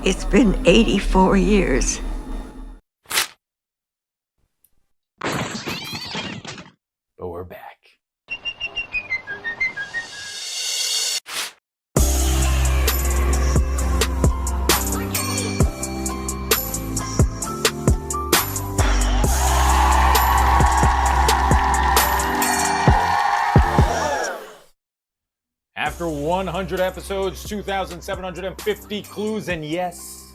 It's been 84 years. But we're back. After 100 episodes, 2,750 clues, and yes,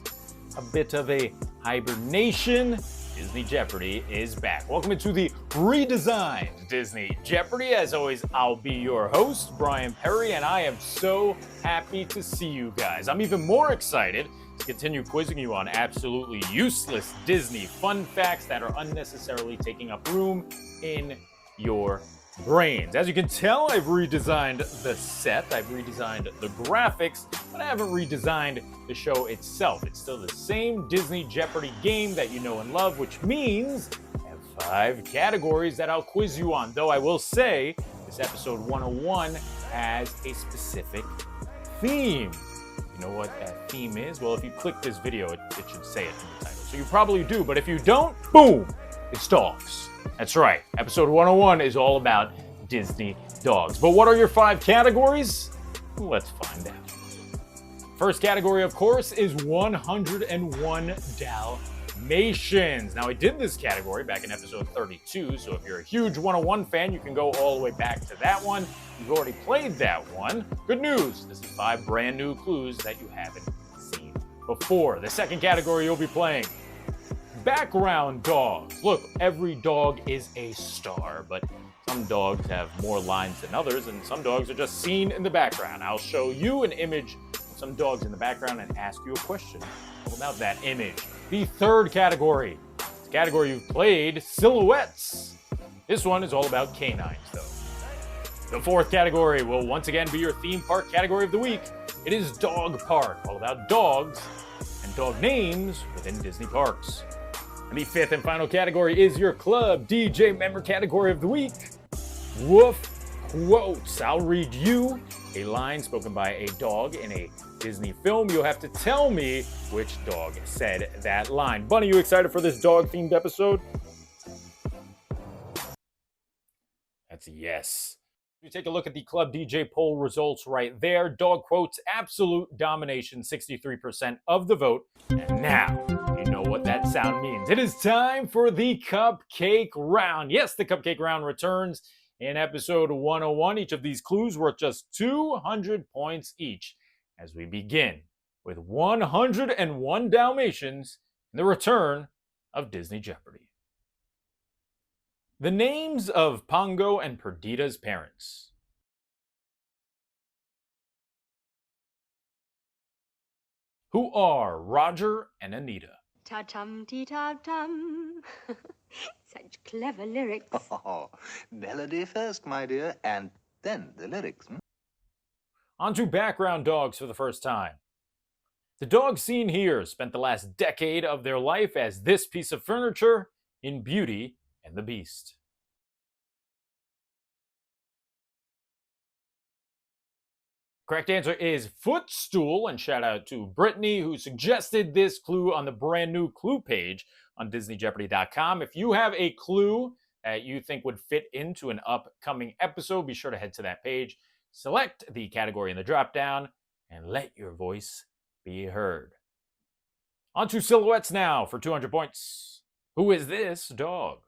a bit of a hibernation, Disney Jeopardy is back. Welcome to the redesigned Disney Jeopardy. As always, I'll be your host, Bryan Perri, and I am so happy to see you guys. I'm even more excited to continue quizzing you on absolutely useless Disney fun facts that are unnecessarily taking up room in your brains. As you can tell, I've redesigned the set, I've redesigned the graphics, but I haven't redesigned the show itself. It's still the same Disney Jeopardy game that you know and love, which means I have 5 categories that I'll quiz you on. Though I will say, this episode 101 has a specific theme. You know what that theme is? Well, if you click this video, it should say it in the title. So you probably do, but if you don't, boom, it's dogs. That's right, episode 101 is all about Disney dogs. But what are your 5 categories? Let's find out. First category, of course, is 101 Dalmatians. Now, I did this category back in episode 32, so if you're a huge 101 fan, you can go all the way back to that one. You've already played that one. Good news, this is 5 brand new clues that you haven't seen before. The second category you'll be playing, background dogs. Look, every dog is a star, but some dogs have more lines than others, and some dogs are just seen in the background. I'll show you an image of some dogs in the background and ask you a question about that image. The third category, the category you've played, silhouettes. This one is all about canines, though. The fourth category will once again be your theme park category of the week. It is Dog Park, all about dogs and dog names within Disney parks. And the fifth and final category is your Club DJ member category of the week, Woof Quotes. I'll read you a line spoken by a dog in a Disney film. You'll have to tell me which dog said that line. Bunny, you excited for this dog-themed episode? That's a yes. You take a look at the Club DJ poll results right there. Dog quotes, absolute domination, 63% of the vote. And now, you know what that sound means. It is time for the Cupcake Round. Yes, the Cupcake Round returns in episode 101. Each of these clues worth just 200 points each. As we begin with 101 Dalmatians and the return of Disney Jeopardy. The names of Pongo and Perdita's parents. Who are Roger and Anita? Ta-tum-tee-ta-tum. Such clever lyrics. Oh, melody first, my dear, and then the lyrics. On to background dogs for the first time. The dogs seen here spent the last decade of their life as this piece of furniture in Beauty and the Beast. Correct answer is footstool, and shout out to Brittany who suggested this clue on the brand new clue page on DisneyJeopardy.com. If you have a clue that you think would fit into an upcoming episode, be sure to head to that page, select the category in the drop-down, and let your voice be heard. On to silhouettes now for 200 points. Who is this dog?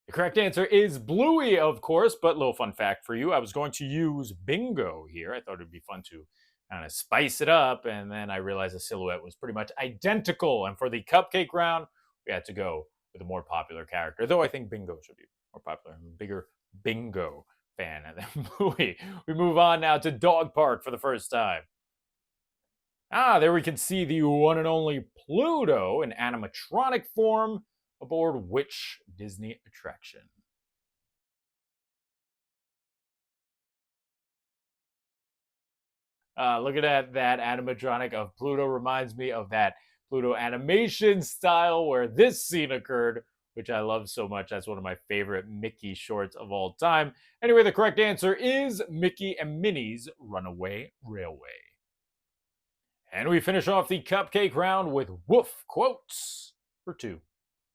The correct answer is Bluey, of course, but a little fun fact for you. I was going to use Bingo here. I thought it'd be fun to kind of spice it up, and then I realized the silhouette was pretty much identical. And for the Cupcake Round, we had to go with a more popular character, though I think Bingo should be more popular. I'm a bigger Bingo fan than Bluey. We move on now to Dog Park for the first time. There we can see the one and only Pluto in animatronic form aboard which Disney attraction? Look at that animatronic of Pluto. Reminds me of that Pluto animation style where this scene occurred which I love so much. That's one of my favorite Mickey shorts of all time. Anyway, the correct answer is Mickey and Minnie's Runaway Railway. And we finish off the cupcake round with woof quotes for 2.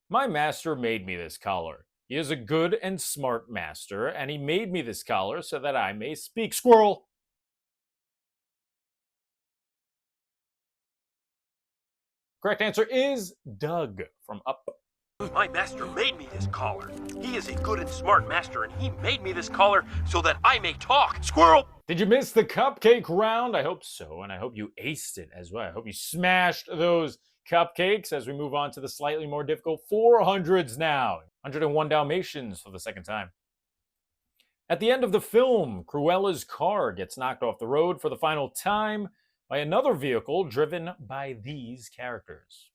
My master made me this collar. He is a good and smart master, and he made me this collar so that I may speak. Squirrel! Correct answer is Doug from Up. My master made me this collar. He is a good and smart master, and he made me this collar so that I may talk. Squirrel! Did you miss the cupcake round? I hope so, and I hope you aced it as well. I hope you smashed those cupcakes as we move on to the slightly more difficult 400s now. 101 Dalmatians for the second time. At the end of the film, Cruella's car gets knocked off the road for the final time by another vehicle driven by these characters.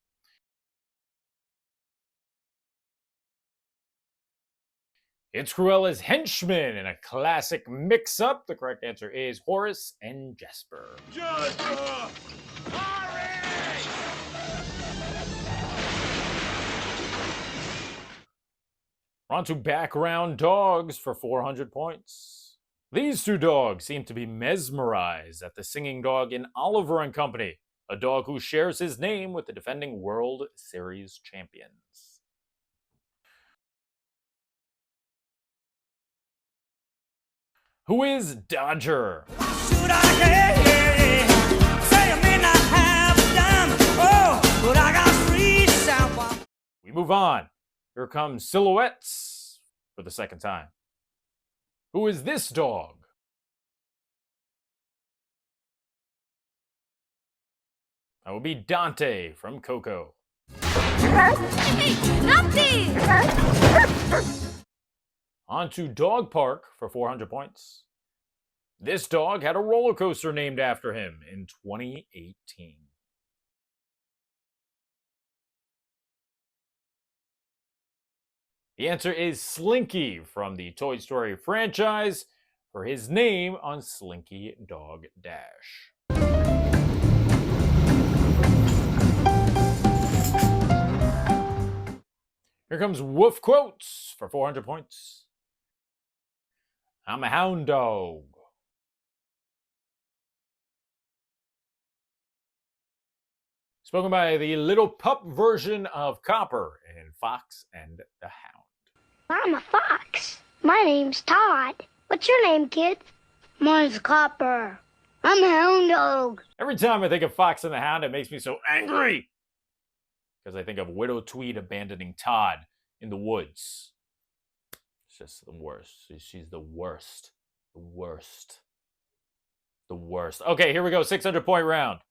It's Cruella's henchmen in a classic mix-up. The correct answer is Horace and Jasper. Jasper! We're on to background dogs for 400 points. These 2 dogs seem to be mesmerized at the singing dog in Oliver and Company, a dog who shares his name with the defending World Series champions. Who is Dodger? Should I say I may not have a dime? Oh, but I got 3 sound. We move on. Here comes Silhouettes for the second time. Who is this dog? That would be Dante from Coco. Hey, Numpty! On to Dog Park for 400 points. This dog had a roller coaster named after him in 2018. The answer is Slinky from the Toy Story franchise for his name on Slinky Dog Dash. Here comes Woof Quotes for 400 points. I'm a hound dog. Spoken by the little pup version of Copper in Fox and the Hound. I'm a fox. My name's Todd. What's your name, kid? Mine's Copper. I'm a hound dog. Every time I think of Fox and the Hound, it makes me so angry. Because I think of Widow Tweed abandoning Todd in the woods. It's just the worst. She's the worst. The worst. The worst. Okay, here we go. 600-point round.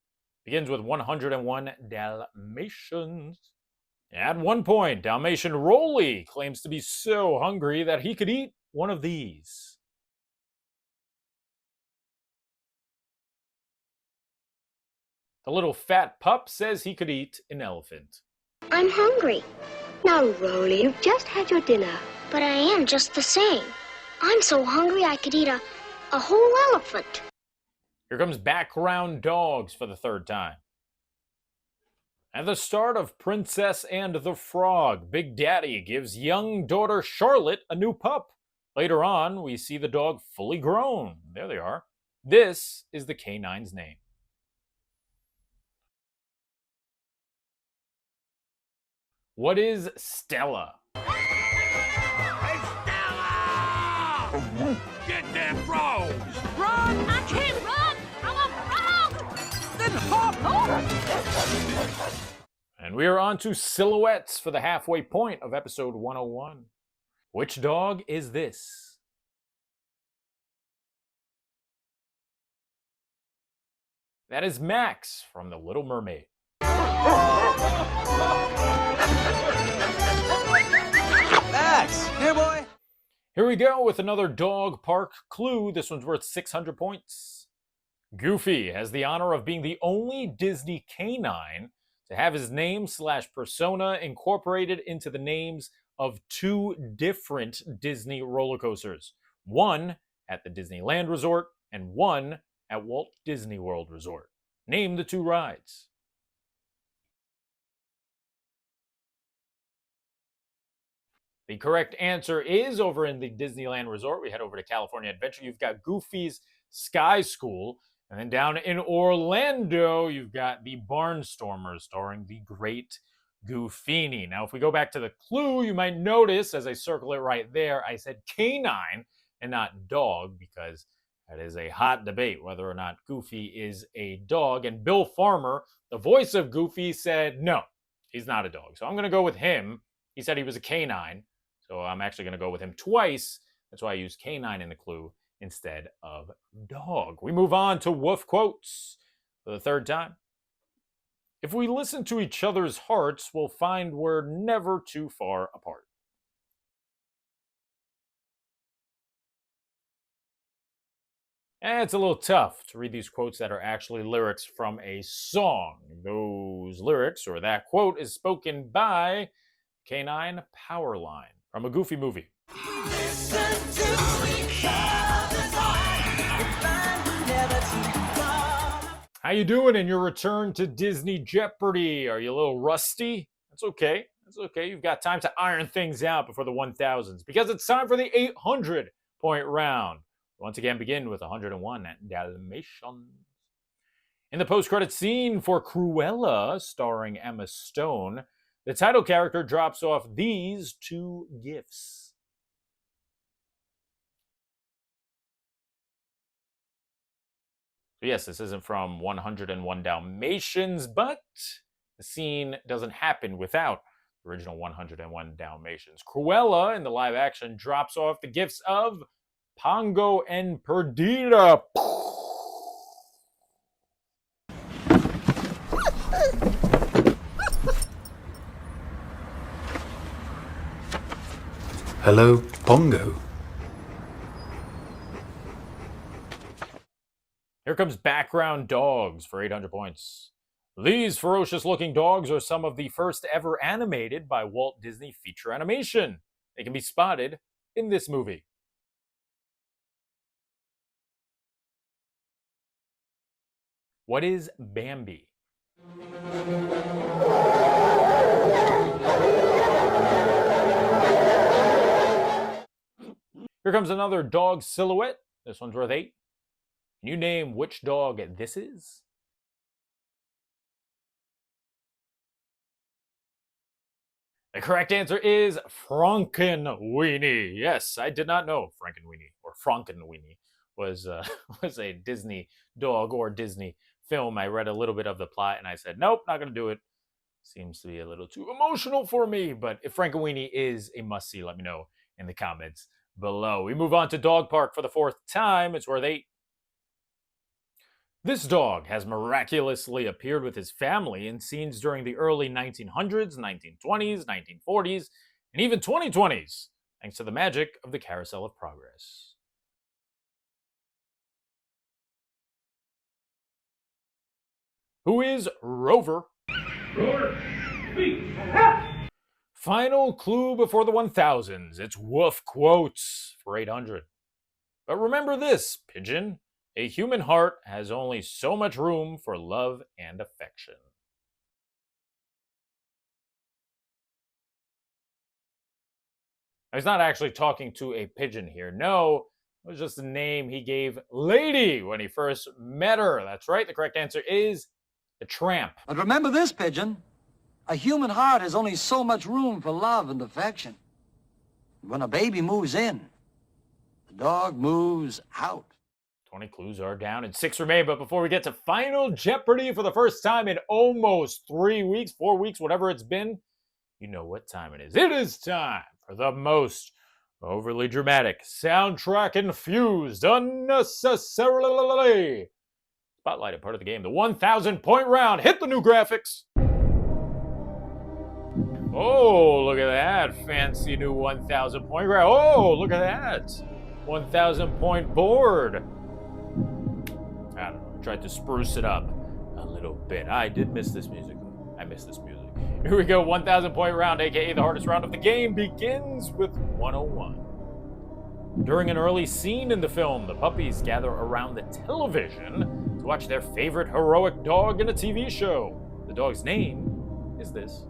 Begins with 101 Dalmatians. At 1 point, Dalmatian Rolly claims to be so hungry that he could eat one of these. The little fat pup says he could eat an elephant. I'm hungry. Now, Rolly, you've just had your dinner. But I am just the same. I'm so hungry I could eat a whole elephant. Here comes Background Dogs for the 3rd time. At the start of Princess and the Frog, Big Daddy gives young daughter Charlotte a new pup. Later on, we see the dog fully grown. There they are. This is the canine's name. What is Stella? Hey, Stella! Get them frogs! Run! I can't run! I'm a frog! Then hop! And we are on to Silhouettes for the halfway point of episode 101. Which dog is this? That is Max from The Little Mermaid. Max! Here, boy! Here we go with another dog park clue. This one's worth 600 points. Goofy has the honor of being the only Disney canine to have his name/persona incorporated into the names of 2 different Disney roller coasters. One at the Disneyland Resort and one at Walt Disney World Resort. Name the 2 rides. The correct answer is over in the Disneyland Resort. We head over to California Adventure. You've got Goofy's Sky School. And then down in Orlando, you've got the Barnstormers starring the great Goofini. Now, if we go back to the clue, you might notice as I circle it right there, I said canine and not dog because that is a hot debate whether or not Goofy is a dog. And Bill Farmer, the voice of Goofy, said no, he's not a dog. So I'm going to go with him. He said he was a canine. So I'm actually going to go with him twice. That's why I used canine in the clue instead of dog. We move on to Woof Quotes for the third time. If we listen to each other's hearts, we'll find we're never too far apart. And it's a little tough to read these quotes that are actually lyrics from a song. Those lyrics, or that quote, is spoken by Canine Powerline from a Goofy movie. How you doing in your return to Disney Jeopardy? Are you a little rusty? That's okay. That's okay. You've got time to iron things out before the 1000s because it's time for the 800-point round. Once again, begin with 101 Dalmatians. In the post-credit scene for Cruella, starring Emma Stone, the title character drops off these two gifts. So yes, this isn't from 101 Dalmatians, but the scene doesn't happen without the original 101 Dalmatians. Cruella, in the live action, drops off the gifts of Pongo and Perdita. Hello, Pongo. Here comes Background Dogs for 800 points. These ferocious-looking dogs are some of the first ever animated by Walt Disney feature animation. They can be spotted in this movie. What is Bambi? Here comes another dog silhouette. This one's worth 8. Can you name which dog this is? The correct answer is Frankenweenie. Yes, I did not know Frankenweenie or Frankenweenie was a Disney dog or Disney film. I read a little bit of the plot and I said, nope, not going to do it. Seems to be a little too emotional for me. But if Frankenweenie is a must-see, let me know in the comments below. We move on to Dog Park for the 4th time. It's worth 8. This dog has miraculously appeared with his family in scenes during the early 1900s, 1920s, 1940s, and even 2020s, thanks to the magic of the Carousel of Progress. Who is Rover? Rover, speak. Final clue before the 1000s. It's Woof Quotes for 800. But remember this, Pigeon. A human heart has only so much room for love and affection. He's not actually talking to a pigeon here. No, it was just the name he gave Lady when he first met her. That's right. The correct answer is the Tramp. But remember this, Pigeon. A human heart has only so much room for love and affection. When a baby moves in, the dog moves out. 20 clues are down and 6 remain. But before we get to Final Jeopardy for the first time in almost 3 weeks, 4 weeks, whatever it's been, you know what time it is. It is time for the most overly dramatic, soundtrack-infused, unnecessarily spotlighted part of the game, the 1,000-point round. Hit the new graphics. Oh, look at that fancy new 1,000-point round. Oh, look at that 1,000-point board. I don't know, I tried to spruce it up a little bit. I did miss this music. I miss this music. Here we go, 1,000-point round, aka the hardest round of the game, begins with 101. During an early scene in the film, the puppies gather around the television to watch their favorite heroic dog in a TV show. The dog's name is this.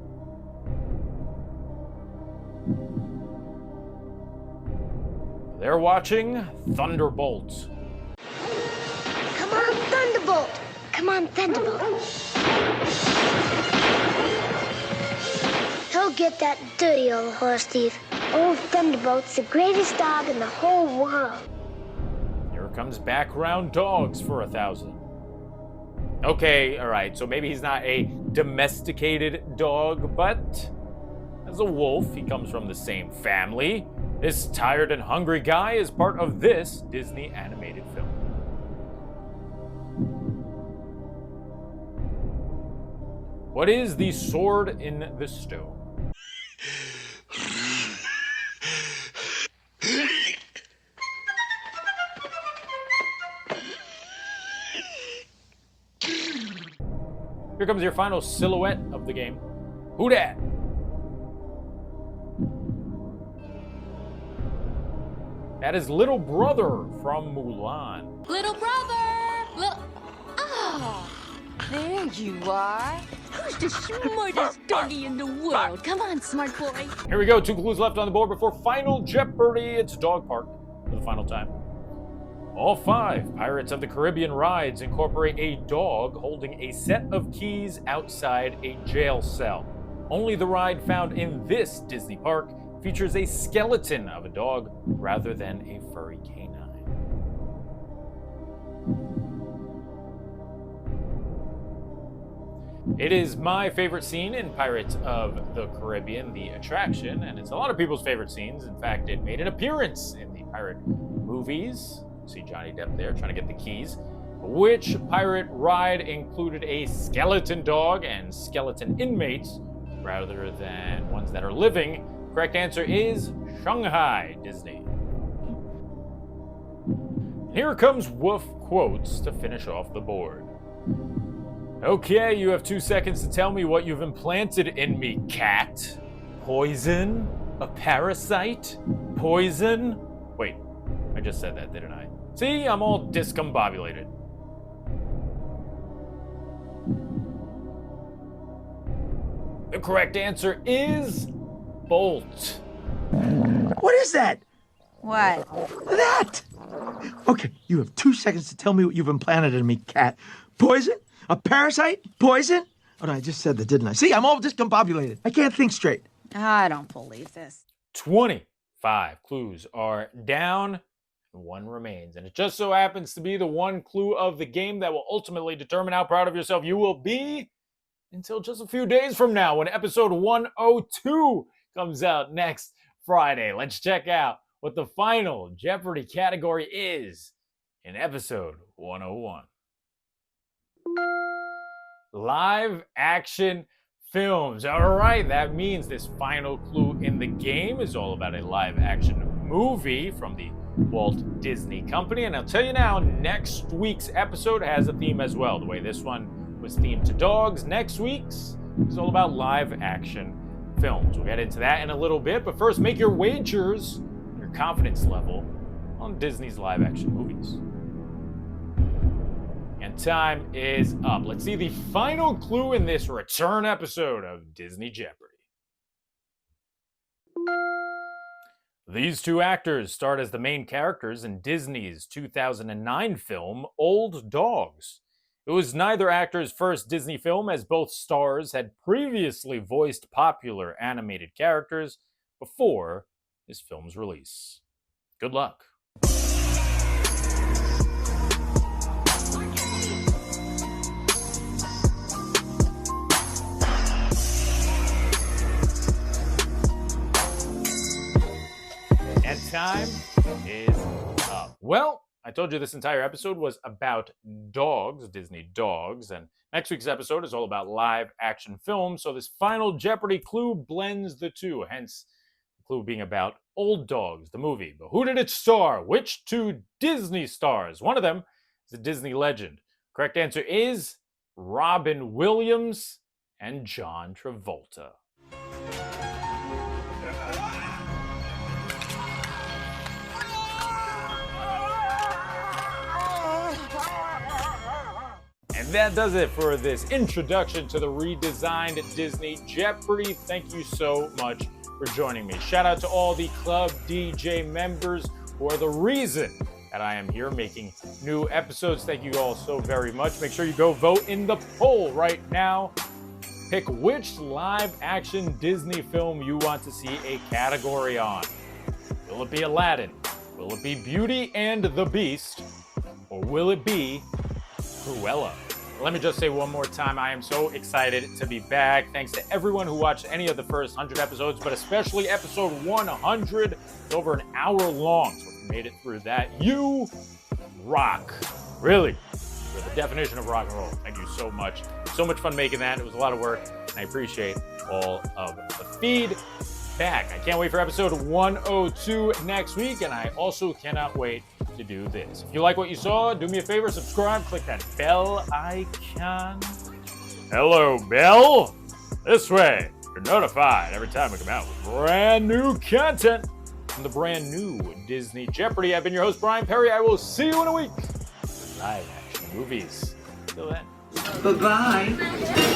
They're watching Thunderbolt. Come on, Thunderbolt. Come on, Thunderbolt. He'll get that dirty old horse thief. Old Thunderbolt's the greatest dog in the whole world. Here comes background dogs for 1,000. Okay, all right, so maybe he's not a domesticated dog, but as a wolf, he comes from the same family. This tired and hungry guy is part of this Disney animated film. What is the sword in the stone? Here comes your final silhouette of the game. Who dat? That is little brother from Mulan. Little brother! Ah, there you are. Who's the smartest doggy in the world? Come on, smart boy. Here we go, 2 clues left on the board before Final Jeopardy. It's Dog Park for the final time. All 5 Pirates of the Caribbean rides incorporate a dog holding a set of keys outside a jail cell. Only the ride found in this Disney park features a skeleton of a dog rather than a furry canine. It is my favorite scene in Pirates of the Caribbean, the attraction, and it's a lot of people's favorite scenes. In fact, it made an appearance in the pirate movies. See Johnny Depp there trying to get the keys. Which pirate ride included a skeleton dog and skeleton inmates rather than ones that are living? Correct answer is Shanghai Disney. Here comes Woof Quotes to finish off the board. Okay, you have 2 seconds to tell me what you've implanted in me, cat. Poison? A parasite? Poison? Wait, I just said that, didn't I? See, I'm all discombobulated. The correct answer is Bolt. What is that? What? That! Okay, you have 2 seconds to tell me what you've implanted in me, cat. Poison? A parasite? Poison? Oh, no, I just said that, didn't I? See, I'm all discombobulated. I can't think straight. I don't believe this. 25 clues are down, and 1 remains. And it just so happens to be the 1 clue of the game that will ultimately determine how proud of yourself you will be until just a few days from now when episode 102 comes out next Friday. Let's check out what the final Jeopardy category is in episode 101. Live action films. All right, that means this final clue in the game is all about a live action movie from the Walt Disney Company. And I'll tell you now, next week's episode has a theme as well. The way this one was themed to dogs, next week's is all about live action films. We'll get into that in a little bit, but first make your wagers, your confidence level on Disney's live action movies. And time is up. Let's see the final clue in this return episode of Disney Jeopardy. These 2 actors starred as the main characters in Disney's 2009 film, Old Dogs. It was neither actor's first Disney film, as both stars had previously voiced popular animated characters before this film's release. Good luck. And time is up. Well, I told you this entire episode was about dogs, Disney dogs, and next week's episode is all about live action films, so this final Jeopardy clue blends the 2, hence the clue being about Old Dogs, the movie. But who did it star? Which 2 Disney stars? One of them is a Disney legend. Correct answer is Robin Williams and John Travolta. And that does it for this introduction to the redesigned Disney Jeopardy. Thank you so much for joining me. Shout out to all the Club DJ members who are the reason that I am here making new episodes. Thank you all so very much. Make sure you go vote in the poll right now. Pick which live-action Disney film you want to see a category on. Will it be Aladdin? Will it be Beauty and the Beast? Or will it be Cruella? Let me just say one more time, I am so excited to be back. Thanks to everyone who watched any of the first 100 episodes, but especially episode 100. It's over an hour long, so if you made it through that, you rock. Really, you're the definition of rock and roll. Thank you so much. So much fun making that. It was a lot of work, and I appreciate all of the feedback. I can't wait for episode 102 next week, and I also cannot wait to do this. If you like what you saw, do me a favor, subscribe, click that bell icon. Hello, bell. This way, you're notified every time we come out with brand new content from the brand new Disney Jeopardy. I've been your host, Bryan Perri. I will see you in a week with live action movies. Till then. Bye-bye.